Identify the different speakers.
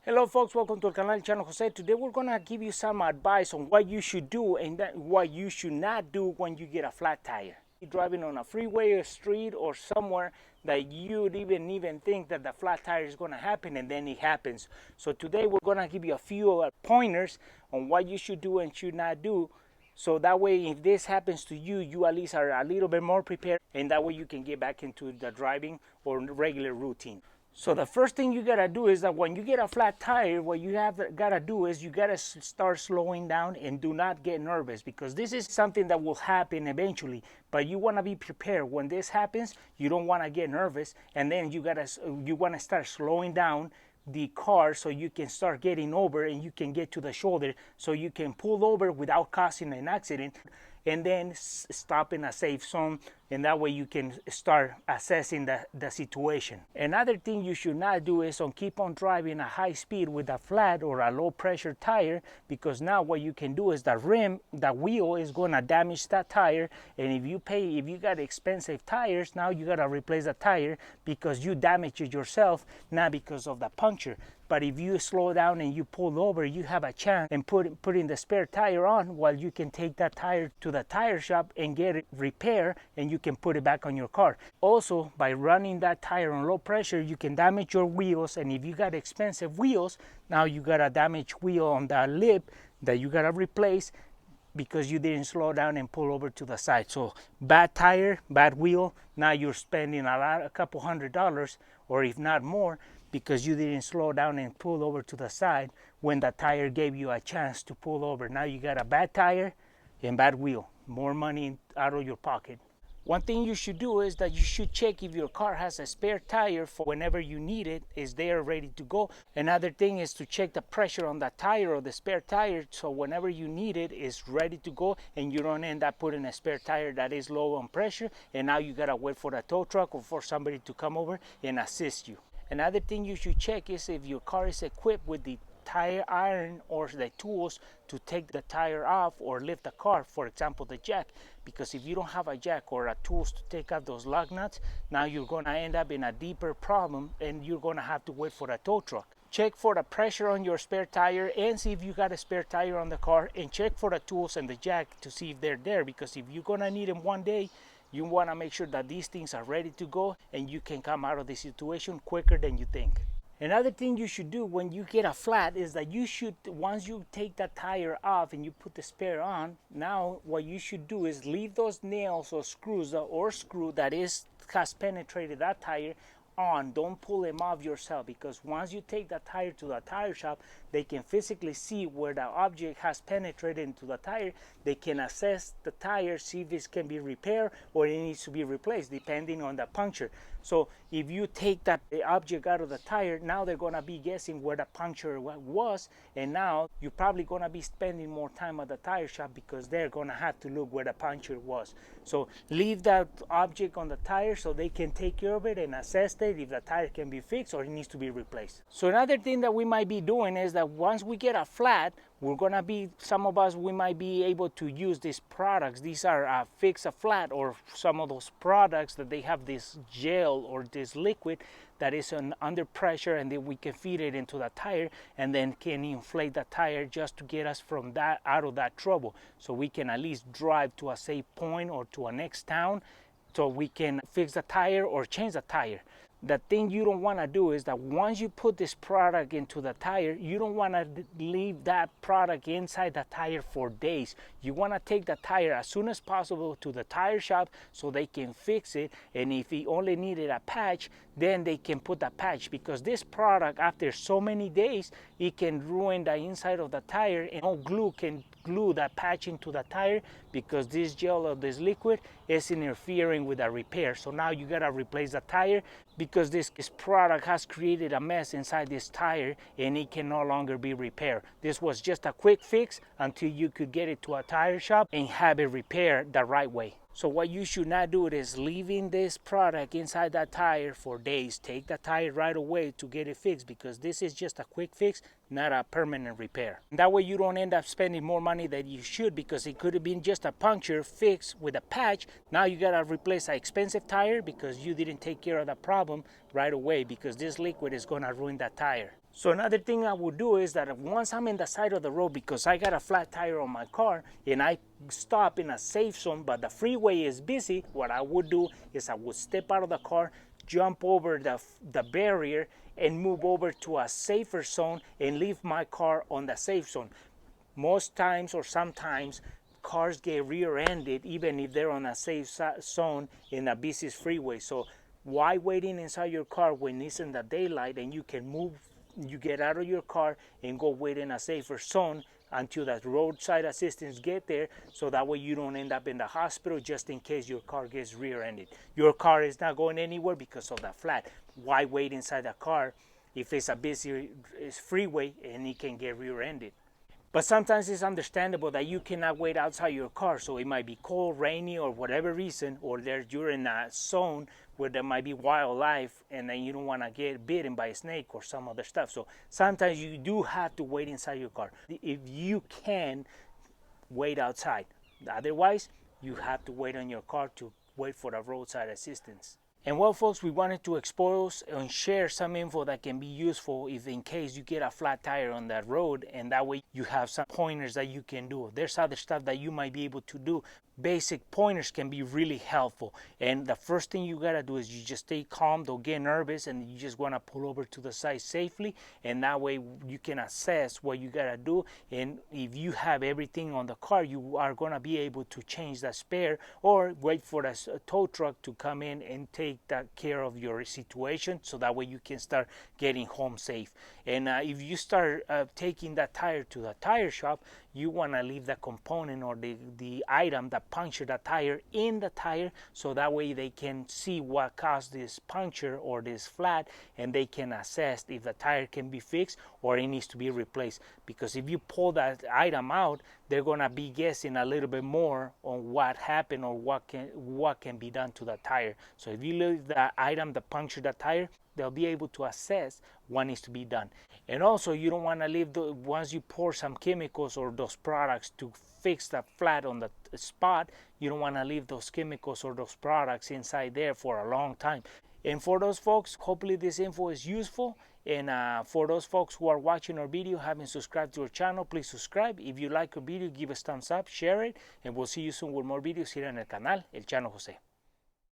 Speaker 1: Hello folks, welcome to the canal channel Jose. Today we're gonna give you some advice on what you should do and what you should not do when you get a flat tire. You're driving on a freeway or street or somewhere that you'd even think that the flat tire is gonna happen, and then it happens. So today we're gonna give you a few pointers on what you should do and should not do. So that way, if this happens to you, you at least are a little bit more prepared, and that way you can get back into the driving or regular routine. So the first thing you gotta do is that when you get a flat tire, what you gotta do is you gotta start slowing down and do not get nervous, because this is something that will happen eventually. But you wanna be prepared when this happens. You don't wanna get nervous, and then you wanna start slowing down the car so you can start getting over and you can get to the shoulder so you can pull over without causing an accident, and then stop in a safe zone, and that way you can start assessing the situation. Another thing you should not do is keep on driving at high speed with a flat or a low pressure tire, because now what you can do is the wheel is going to damage that tire, and if you got expensive tires, now you got to replace the tire because you damaged it yourself, not because of the puncture. But if you slow down and you pull over, you have a chance in putting the spare tire on, while you can take that tire to the tire shop and get it repaired, and you can put it back on your car. Also, by running that tire on low pressure, you can damage your wheels, and if you got expensive wheels, now you got a damaged wheel on that lip that you got to replace because you didn't slow down and pull over to the side. So bad tire, bad wheel, now you're spending a couple $100, or if not more, because you didn't slow down and pull over to the side when the tire gave you a chance to pull over. Now you got a bad tire and bad wheel, more money out of your pocket. One thing you should do is that you should check if your car has a spare tire for whenever you need it, is there ready to go. Another thing is to check the pressure on the tire or the spare tire, so whenever you need it, is ready to go, and you don't end up putting a spare tire that is low on pressure, and now you gotta wait for the tow truck or for somebody to come over and assist you. Another thing you should check is if your car is equipped with the tire iron or the tools to take the tire off or lift the car, for example the jack, because if you don't have a jack or a tools to take off those lug nuts, now you're going to end up in a deeper problem, and you're going to have to wait for a tow truck. Check for the pressure on your spare tire and see if you got a spare tire on the car, and check for the tools and the jack to see if they're there, because if you're going to need them one day, you want to make sure that these things are ready to go and you can come out of the situation quicker than you think. Another thing you should do when you get a flat is that you should, once you take that tire off and you put the spare on, now what you should do is leave those nails or screws or screw that has penetrated that tire on. Don't pull them off yourself, because once you take the tire to the tire shop, they can physically see where the object has penetrated into the tire. They can assess the tire, see if it can be repaired or it needs to be replaced depending on the puncture. So if you take the object out of the tire, now they're going to be guessing where the puncture was, and now you're probably going to be spending more time at the tire shop because they're going to have to look where the puncture was. So leave that object on the tire so they can take care of it and assess it if the tire can be fixed or it needs to be replaced. So another thing that we might be doing is that once we get a flat, some of us, we might be able to use these products. These are Fix-A-Flat, or some of those products that they have this gel or this liquid that is under pressure, and then we can feed it into the tire and then can inflate the tire just to get us from that out of that trouble, so we can at least drive to a safe point or to a next town, so we can fix the tire or change the tire. The thing you don't want to do is that once you put this product into the tire, you don't want to leave that product inside the tire for days. You want to take the tire as soon as possible to the tire shop so they can fix it, and if it only needed a patch, then they can put the patch, because this product, after so many days, it can ruin the inside of the tire, and no glue can glue that patch into the tire, because this gel or this liquid is interfering with the repair. So now you gotta replace the tire, because this product has created a mess inside this tire and it can no longer be repaired. This was just a quick fix until you could get it to a tire shop and have it repaired the right way. So what you should not do is leaving this product inside that tire for days. Take the tire right away to get it fixed, because this is just a quick fix, not a permanent repair. And that way you don't end up spending more money than you should, because it could have been just a puncture fix with a patch. Now you gotta replace an expensive tire because you didn't take care of the problem right away, because this liquid is gonna ruin that tire. So another thing I would do is that once I'm in the side of the road, because I got a flat tire on my car and I stop in a safe zone, but the freeway is busy, what I would do is I would step out of the car, jump over the barrier, and move over to a safer zone and leave my car on the safe zone. Most times or sometimes cars get rear-ended even if they're on a safe zone in a busy freeway. So why waiting inside your car when it's in the daylight and you can move, you get out of your car and go wait in a safer zone until that roadside assistance get there, so that way you don't end up in the hospital just in case your car gets rear-ended. Your car is not going anywhere because of the flat. Why wait inside the car if it's a busy freeway and it can get rear-ended? But sometimes it's understandable that you cannot wait outside your car. So it might be cold, rainy, or whatever reason, or you're in a zone where there might be wildlife and then you don't want to get bitten by a snake or some other stuff. So sometimes you do have to wait inside your car. If you can, wait outside. Otherwise, you have to wait on your car to wait for the roadside assistance. And well, folks, we wanted to expose and share some info that can be useful if in case you get a flat tire on that road, and that way you have some pointers that you can do. There's other stuff that you might be able to do. Basic pointers can be really helpful. And the first thing you gotta do is you just stay calm, don't get nervous, and you just wanna pull over to the side safely, and that way you can assess what you gotta do. And if you have everything on the car, you are gonna be able to change the spare or wait for the tow truck to come in and take that care of your situation, so that way you can start getting home safe. And if you start taking that tire to the tire shop, you want to leave the component or the item that punctured the tire in the tire, so that way they can see what caused this puncture or this flat, and they can assess if the tire can be fixed or it needs to be replaced. Because if you pull that item out, they're going to be guessing a little bit more on what happened or what can be done to the tire. So if you leave the item that punctured the tire, they'll be able to assess what needs to be done. And also, you don't want to leave once you pour some chemicals or those products to fix the flat on the spot, you don't want to leave those chemicals or those products inside there for a long time. And for those folks, hopefully this info is useful. And for those folks who are watching our video, haven't subscribed to our channel, please subscribe. If you like our video, give us thumbs up, share it, and we'll see you soon with more videos here on el canal El Chano Jose.